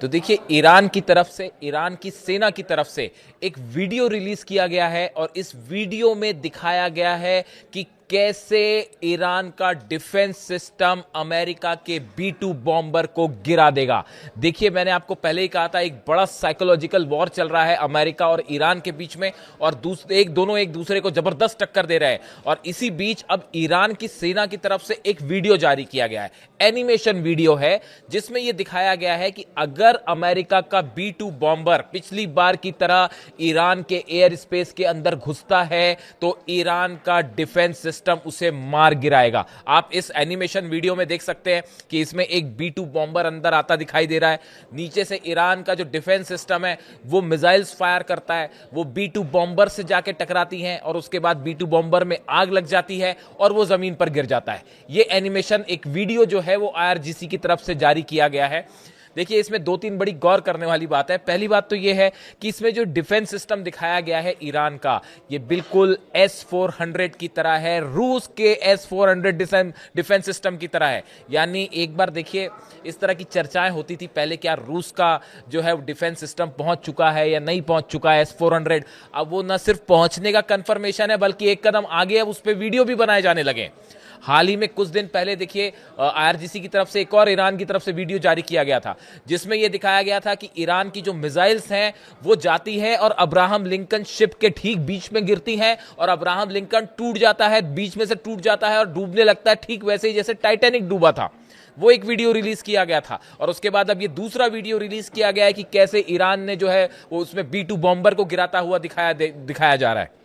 तो देखिए ईरान की तरफ से, ईरान की सेना की तरफ से एक वीडियो रिलीज किया गया है और इस वीडियो में दिखाया गया है कि कैसे ईरान का डिफेंस सिस्टम अमेरिका के B-2 बॉम्बर को गिरा देगा। देखिए मैंने आपको पहले ही कहा था एक बड़ा साइकोलॉजिकल वॉर चल रहा है अमेरिका और ईरान के बीच में और दोनों एक दूसरे को जबरदस्त टक्कर दे रहे हैं। और इसी बीच अब ईरान की सेना की तरफ से एक वीडियो जारी किया गया है, एनिमेशन वीडियो है, जिसमें यह दिखाया गया है कि अगर अमेरिका का B-2 बॉम्बर पिछली बार की तरह ईरान के एयर स्पेस के अंदर घुसता है तो ईरान का डिफेंस सिस्टम उसे मार गिराएगा। आप इस एनिमेशन वीडियो में देख सकते हैं कि इसमें एक B-2 बॉम्बर अंदर आता दिखाई दे रहा है। नीचे से ईरान का जो डिफेंस सिस्टम है वो मिसाइल्स फायर करता है, वो B-2 बॉम्बर से जाके टकराती हैं और उसके बाद B-2 बॉम्बर में आग लग जाती है और वो जमीन पर गिर जाता है। ये एनिमेशन एक वीडियो जो है वो IRGC की तरफ से जारी किया गया है। देखिए इसमें दो तीन बड़ी गौर करने वाली बात है। पहली बात तो यह है कि इसमें जो डिफेंस सिस्टम दिखाया गया है ईरान का, ये बिल्कुल S-400 की तरह है, रूस के S-400 डिफेंस सिस्टम की तरह है। यानी एक बार देखिए इस तरह की चर्चाएं होती थी पहले, क्या रूस का जो है डिफेंस सिस्टम पहुंच चुका है या नहीं पहुंच चुका है S-400। अब वो न सिर्फ पहुंचने का कंफर्मेशन है बल्कि एक कदम आगे अब उस पर वीडियो भी बनाए जाने लगे। हाल ही में कुछ दिन पहले देखिए IRGC की तरफ से एक और ईरान की तरफ से वीडियो जारी किया गया था जिसमें यह दिखाया गया था कि ईरान की जो मिसाइल्स हैं वो जाती है और अब्राहम लिंकन शिप के ठीक बीच में गिरती हैं और अब्राहम लिंकन टूट जाता है, बीच में से टूट जाता है और डूबने लगता है, ठीक वैसे ही जैसे टाइटैनिक डूबा था। वो एक वीडियो रिलीज किया गया था और उसके बाद अब ये दूसरा वीडियो रिलीज किया गया है कि कैसे ईरान ने जो है वो उसमें B-2 बॉम्बर को गिराता हुआ दिखाया जा रहा है।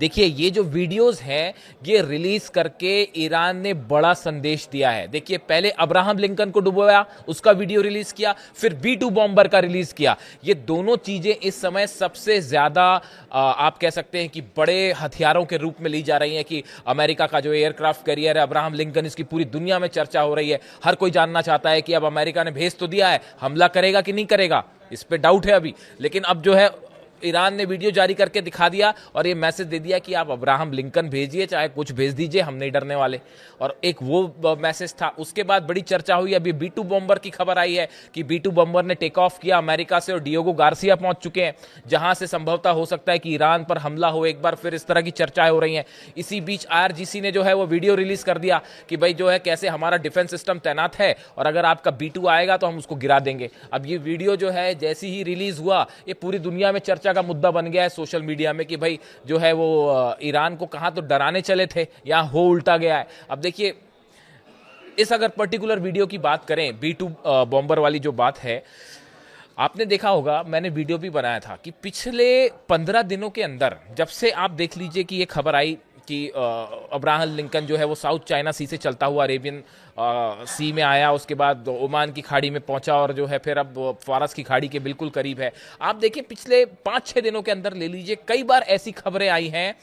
देखिए ये जो वीडियोस हैं ये रिलीज करके ईरान ने बड़ा संदेश दिया है। देखिए पहले अब्राहम लिंकन को डुबोया, उसका वीडियो रिलीज किया, फिर B-2 बॉम्बर का रिलीज किया। ये दोनों चीजें इस समय सबसे ज्यादा आप कह सकते हैं कि बड़े हथियारों के रूप में ली जा रही हैं कि अमेरिका का जो एयरक्राफ्ट कैरियर है अब्राहम लिंकन, इसकी पूरी दुनिया में चर्चा हो रही है। हर कोई जानना चाहता है कि अब अमेरिका ने भेज तो दिया है, हमला करेगा कि नहीं करेगा, इस पे डाउट है अभी, लेकिन अब जो है ईरान ने वीडियो जारी करके दिखा दिया और ये मैसेज दे दिया कि आप अब्राहम लिंकन भेजिए, चाहे कुछ भेज दीजिए, हम नहीं डरने वाले। और एक वो मैसेज था। उसके बाद बड़ी चर्चा हुई, अभी B-2 बॉम्बर की खबर आई है कि B-2 बॉम्बर ने टेक ऑफ किया अमेरिका से और डिएगो गार्सिया पहुंच चुके हैं, जहां से संभवतः हो सकता है कि ईरान पर हमला हो। एक बार फिर इस तरह की चर्चाएं हो रही हैं। इसी बीच IRGC ने जो है वो वीडियो रिलीज कर दिया कि भाई जो है कैसे हमारा डिफेंस सिस्टम तैनात है और अगर आपका B-2 आएगा तो हम उसको गिरा देंगे। अब ये वीडियो जो है जैसी ही रिलीज हुआ ये पूरी दुनिया में चर्चा का मुद्दा बन गया है सोशल मीडिया में कि भाई जो है वो ईरान को कहां तो डराने चले थे, यहां हो उल्टा गया है। अब देखिए इस अगर पर्टिकुलर वीडियो की बात करें, B-2 बॉम्बर वाली जो बात है, आपने देखा होगा, मैंने वीडियो भी बनाया था कि पिछले 15 दिनों के अंदर, जब से आप देख लीजिए कि ये खबर आई कि अब्राहम लिंकन जो है वो साउथ चाइना सी से चलता हुआ अरेबियन सी में आया, उसके बाद ओमान की खाड़ी में पहुंचा और जो है फिर अब फारस की खाड़ी के बिल्कुल करीब है। आप देखिए पिछले 5-6 दिनों के अंदर ले लीजिए, कई बार ऐसी खबरें आई हैं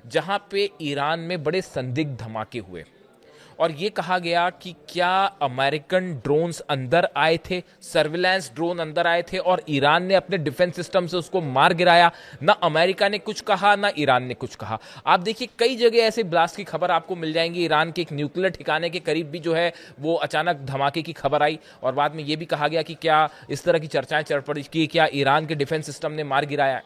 जहां पे ईरान में बड़े संदिग्ध धमाके हुए और ये कहा गया कि क्या अमेरिकन ड्रोन्स अंदर आए थे, सर्विलांस ड्रोन अंदर आए थे और ईरान ने अपने डिफेंस सिस्टम से उसको मार गिराया। ना अमेरिका ने कुछ कहा ना ईरान ने कुछ कहा। आप देखिए कई जगह ऐसे ब्लास्ट की खबर आपको मिल जाएंगी। ईरान के एक न्यूक्लियर ठिकाने के करीब भी जो है वो अचानक धमाके की खबर आई और बाद में ये भी कहा गया कि क्या इस तरह की चर्चाएं चढ़ पड़ी कि क्या ईरान के डिफेंस सिस्टम ने मार गिराया।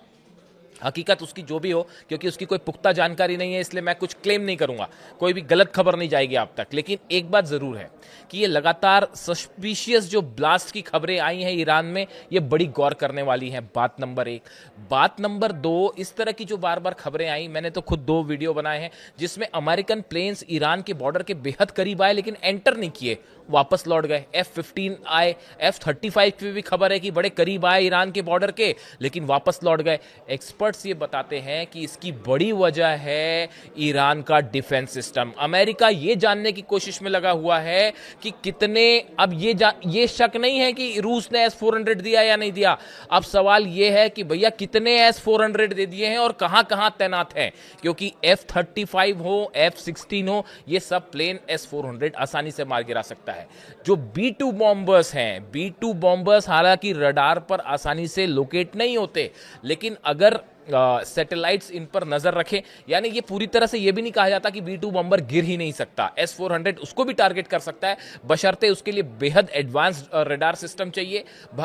हकीकत उसकी जो भी हो, क्योंकि उसकी कोई पुख्ता जानकारी नहीं है, इसलिए मैं कुछ क्लेम नहीं करूंगा, कोई भी गलत खबर नहीं जाएगी आप तक। लेकिन एक बात जरूर है कि ये लगातार सस्पिशियस जो ब्लास्ट की खबरें आई हैं ईरान में, ये बड़ी गौर करने वाली हैं। बात नंबर 1। बात नंबर 2, इस तरह की जो बार बार खबरें आई, मैंने तो खुद 2 वीडियो बनाए हैं जिसमें अमेरिकन प्लेन्स ईरान के बॉर्डर के बेहद करीब आए लेकिन एंटर नहीं किए, वापस लौट गए। F-15 आए, F-35 की भी खबर है कि बड़े करीब आए ईरान के बॉर्डर के लेकिन वापस लौट गए। एक्सपर्ट्स ये बताते हैं कि इसकी बड़ी वजह है ईरान का डिफेंस सिस्टम। अमेरिका ये जानने की कोशिश में लगा हुआ है कि कितने, अब ये शक नहीं है कि रूस ने S-400 दिया या नहीं दिया, अब सवाल ये है कि भैया कितने S-400 दे दिए हैं और कहां कहां तैनात हैं, क्योंकि F-35 हो, F-16 हो, ये सब प्लेन S-400 आसानी से मार गिरा सकता है। जो B-2 बॉम्बर्स हैं, B-2 बॉम्बर्स हालांकि रडार पर आसानी से लोकेट नहीं होते, लेकिन अगर सैटेलाइट्स इन पर नजर रखें। यानी ये पूरी तरह से ये भी नहीं कहा जाता कि B-2 बॉम्बर गिर ही नहीं सकता, S-400 उसको भी टारगेट कर सकता है, बशर्ते उसके लिए बेहद एडवांस्ड रडार सिस्टम चाहिए,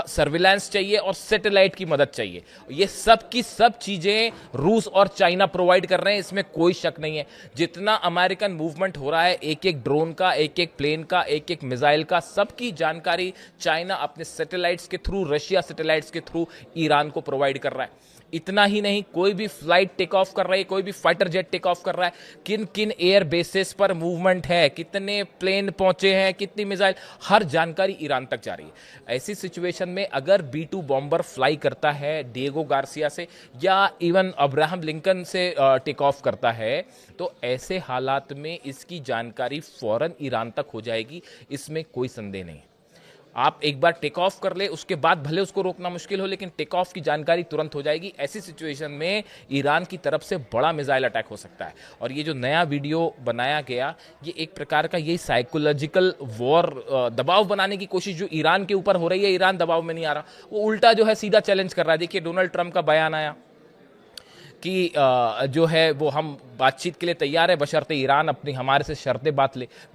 सर्विलांस चाहिए और सैटेलाइट की मदद चाहिए। ये सब की सब चीजें रूस और चाइना प्रोवाइड कर रहे हैं, इसमें कोई शक नहीं है। जितना अमेरिकन मूवमेंट हो रहा है, एक एक ड्रोन का, एक एक प्लेन का, एक एक मिसाइल का, सबकी जानकारी चाइना अपने सैटेलाइट्स के थ्रू, रशिया सैटेलाइट्स के थ्रू ईरान को प्रोवाइड कर रहा है। इतना ही नहीं, कोई भी फ्लाइट टेक ऑफ कर रही है, कोई भी फाइटर जेट टेक ऑफ कर रहा है, किन किन एयर बेसिस पर मूवमेंट है, कितने प्लेन पहुंचे हैं, कितनी मिसाइल, हर जानकारी ईरान तक जा रही है। ऐसी सिचुएशन में अगर B-2 बॉम्बर फ्लाई करता है डिएगो गार्सिया से या इवन अब्राहम लिंकन से टेक ऑफ करता है, तो ऐसे हालात में इसकी जानकारी फौरन ईरान तक हो जाएगी, इसमें कोई संदेह नहीं। आप एक बार टेक ऑफ कर ले, उसके बाद भले उसको रोकना मुश्किल हो, लेकिन टेक ऑफ की जानकारी तुरंत हो जाएगी। ऐसी सिचुएशन में ईरान की तरफ से बड़ा मिसाइल अटैक हो सकता है। और ये जो नया वीडियो बनाया गया, ये एक प्रकार का यही साइकोलॉजिकल वॉर, दबाव बनाने की कोशिश जो ईरान के ऊपर हो रही है। ईरान दबाव में नहीं आ रहा, वो उल्टा जो है सीधा चैलेंज कर रहा है। देखिए डोनाल्ड ट्रंप का बयान आया कि जो है वो हम बातचीत के लिए तैयार है, बशर्ते ईरान अपनी हमारे से शर्तें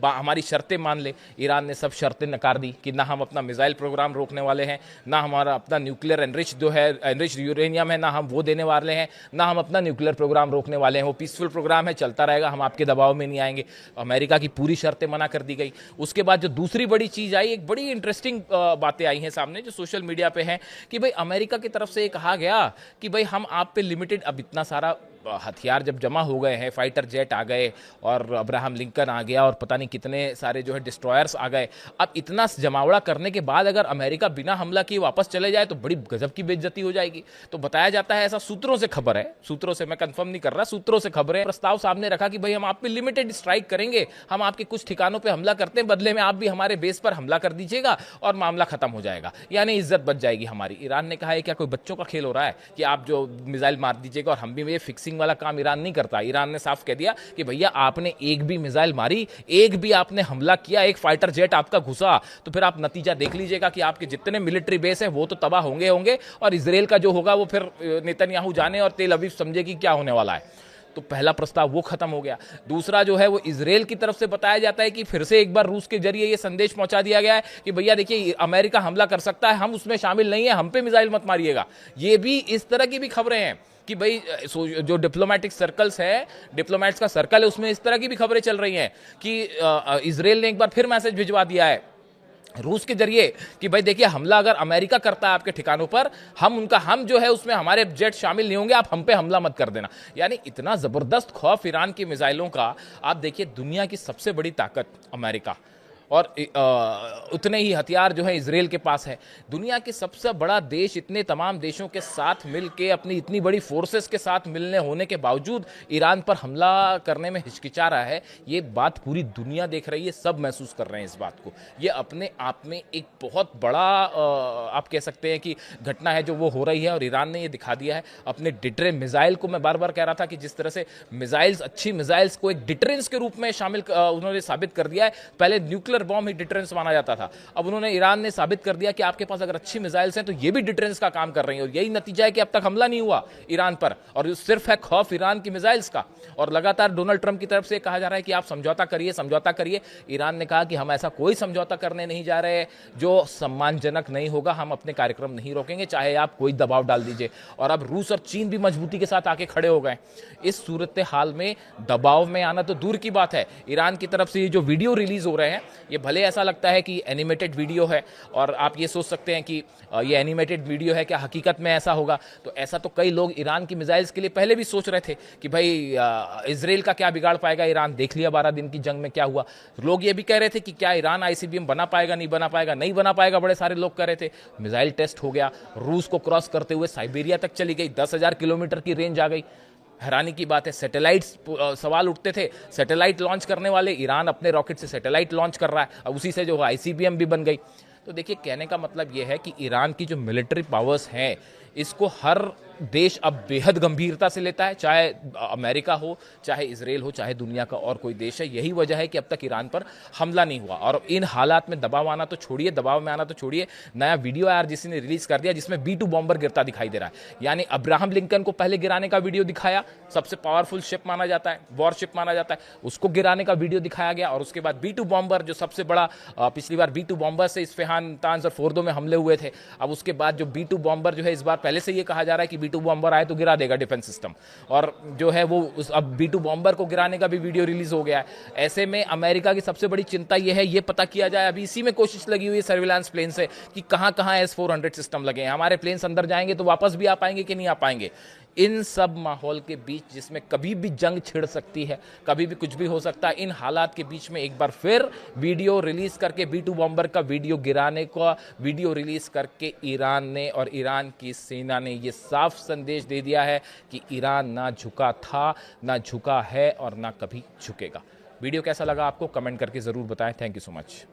हमारी शर्तें मान ले। ईरान ने सब शर्तें नकार दी कि ना हम अपना मिसाइल प्रोग्राम रोकने वाले हैं, ना हमारा अपना न्यूक्लियर एनरिच यूरेनियम है, ना हम वो देने वाले हैं, ना हम अपना न्यूक्लियर प्रोग्राम रोकने वाले हैं। वो पीसफुल प्रोग्राम है, चलता रहेगा, हम आपके दबाव में नहीं आएंगे। अमेरिका की पूरी शर्तें मना कर दी गई। उसके बाद जो दूसरी बड़ी चीज आई, एक बड़ी इंटरेस्टिंग बातें आई हैं सामने जो सोशल मीडिया पे हैं, कि भाई अमेरिका की तरफ से ये कहा गया कि भाई हम आप पे लिमिटेड, अब इतना सारा हथियार जब जमा हो गए हैं, फाइटर जेट आ गए और अब्राहम लिंकन आ गया और पता नहीं कितने सारे जो है डिस्ट्रॉयर्स आ गए, अब इतना जमावड़ा करने के बाद अगर अमेरिका बिना हमला किए वापस चले जाए तो बड़ी गजब की बेइज्जती हो जाएगी। तो बताया जाता है, ऐसा सूत्रों से खबर है, सूत्रों से, मैं कंफर्म नहीं कर रहा, सूत्रों से खबर है, प्रस्ताव सामने रखा कि भाई हम आप पे लिमिटेड स्ट्राइक करेंगे, हम आपके कुछ ठिकानों पे हमला करते हैं, बदले में आप भी हमारे बेस पर हमला कर दीजिएगा और मामला खत्म हो जाएगा, यानी इज्जत बच जाएगी हमारी। ईरान ने कहा है क्या कोई बच्चों का खेल हो रहा है कि आप जो मिसाइल मार दीजिएगा और हम भी, ये फिक्सिंग वाला काम ईरान नहीं करता। ईरान ने साफ कह दिया कि भैया आपने एक भी मिसाइल मारी, एक भी आपने हमला किया, एक फाइटर जेट आपका घुसा, तो फिर आप नतीजा देख लीजिएगा कि आपके जितने मिलिट्री बेस हैं वो तो तबाह होंगे और इजराइल का जो होगा वो फिर नेतन्याहू जाने और तेल अवीव समझे कि क्या होने वाला है। तो पहला प्रस्ताव वो खत्म हो गया। दूसरा जो है वो इजराइल की तरफ से बताया जाता है कि फिर से एक बार रूस के जरिए ये संदेश पहुंचा दिया गया है कि भैया देखिए अमेरिका हमला कर सकता है, हम उसमें शामिल नहीं है, हम पे मिसाइल मत मारिएगा। ये भी, इस तरह की भी खबरें हैं कि भाई जो डिप्लोमेटिक सर्कल्स है, डिप्लोमेट्स का सर्कल है, उसमें इस तरह की भी खबरें चल रही हैं कि इजराइल ने एक बार फिर मैसेज भिजवा दिया है रूस के जरिए कि भाई देखिए हमला अगर अमेरिका करता है आपके ठिकानों पर, हम जो है उसमें हमारे जेट शामिल नहीं होंगे, आप हम पे हमला मत कर देना। यानी इतना जबरदस्त खौफ ईरान की मिसाइलों का। आप देखिए दुनिया की सबसे बड़ी ताकत अमेरिका, और उतने ही हथियार जो है इजराइल के पास है। दुनिया के सबसे बड़ा देश इतने तमाम देशों के साथ मिलके, अपनी इतनी बड़ी फोर्सेस के साथ मिलने होने के बावजूद ईरान पर हमला करने में हिचकिचा रहा है। ये बात पूरी दुनिया देख रही है, सब महसूस कर रहे हैं इस बात को। ये अपने आप में एक बहुत बड़ा आप कह सकते हैं कि घटना है जो वो हो रही है, और ईरान ने ये दिखा दिया है अपने डिटरेंस मिसाइल को। मैं बार बार कह रहा था कि जिस तरह से मिसाइल्स, अच्छी मिसाइल्स को एक डिटरेंस के रूप में शामिल उन्होंने साबित कर दिया है। पहले न्यूक्लियर बॉम्ब ही डिटरेंस माना जाता था, अब उन्होंने, ईरान ने साबित कर दिया कि आपके पास अगर अच्छी मिसाइल्स हैं तो ये भी डिटरेंस का काम कर रही है। और यही नतीजा है कि अब तक हमला नहीं हुआ ईरान पर, और सिर्फ है खौफ ईरान की मिसाइल्स का। और लगातार डोनाल्ड ट्रंप की तरफ से कहा जा रहा है कि आप समझौता करिए, समझौता करिए। ईरान ने कहा कि हम ऐसा कोई समझौता करने नहीं जा रहे जो सम्मानजनक नहीं होगा, हम अपने कार्यक्रम नहीं रोकेंगे, चाहे आप कोई दबाव डाल दीजिए। और अब रूस और चीन भी मजबूती के साथ आके खड़े हो गए। इस सूरत हाल में दबाव में आना तो दूर की बात है, ईरान की तरफ से जो वीडियो रिलीज हो रहे हैं, ये भले ऐसा लगता है कि एनिमेटेड वीडियो है, और आप ये सोच सकते हैं कि ये एनिमेटेड वीडियो है, क्या हकीकत में ऐसा होगा? तो ऐसा तो कई लोग ईरान की मिसाइल्स के लिए पहले भी सोच रहे थे कि भाई इजराइल का क्या बिगाड़ पाएगा ईरान, देख लिया 12 दिन की जंग में क्या हुआ। लोग ये भी कह रहे थे कि क्या ईरान आईसीबीएम बना पाएगा, नहीं बना पाएगा, नहीं बना पाएगा, बड़े सारे लोग कह रहे थे। मिसाइल टेस्ट हो गया, रूस को क्रॉस करते हुए साइबेरिया तक चली गई, 10,000 किलोमीटर की रेंज आ गई। हैरानी की बात है, सैटेलाइट्स, सवाल उठते थे, सैटेलाइट लॉन्च करने वाले, ईरान अपने रॉकेट से सैटेलाइट लॉन्च कर रहा है, और उसी से जो आईसीबीएम भी बन गई। तो देखिए कहने का मतलब यह है कि ईरान की जो मिलिट्री पावर्स हैं, इसको हर देश अब बेहद गंभीरता से लेता है, चाहे अमेरिका हो, चाहे इजराइल हो, चाहे दुनिया का और कोई देश है। यही वजह है कि अब तक ईरान पर हमला नहीं हुआ। और इन हालात में दबाव में आना तो छोड़िए, नया वीडियो आईआरजीसी ने रिलीज कर दिया जिसमें B2 बॉम्बर गिरता दिखाई दे रहा है। यानी अब्राहम लिंकन को पहले गिराने का वीडियो दिखाया, सबसे पावरफुल शिप माना जाता है, वॉरशिप माना जाता है, उसको गिराने का वीडियो दिखाया गया। और उसके बाद B2 बॉम्बर, जो सबसे बड़ा, पिछली बार B2 बॉम्बर से इस्फहान, तांज और फोर्दो में हमले हुए थे। अब उसके बाद जो B2 बॉम्बर जो है, इस बार पहले से ये कहा जा रहा है कि B2 बॉम्बर आए तो गिरा देगा डिफेंस सिस्टम, और जो है वो अब B2 बॉम्बर को गिराने का भी वीडियो रिलीज हो गया है। ऐसे में अमेरिका की सबसे बड़ी चिंता यह है, ये पता किया जाए, अभी इसी में कोशिश लगी हुई है सर्विलांस प्लेन से, कि कहां कहां S-400 सिस्टम लगे हैं, हमारे प्लेन्स अंदर जाएंगे तो वापस भी आ पाएंगे कि नहीं आ पाएंगे। इन सब माहौल के बीच, जिसमें कभी भी जंग छिड़ सकती है, कभी भी कुछ भी हो सकता है, इन हालात के बीच में एक बार फिर वीडियो रिलीज करके, B2 बॉम्बर का वीडियो गिराने का वीडियो रिलीज करके ईरान ने और ईरान की सेना ने यह साफ संदेश दे दिया है कि ईरान ना झुका था, ना झुका है और ना कभी झुकेगा। वीडियो कैसा लगा आपको कमेंट करके जरूर बताएं। Thank you so much.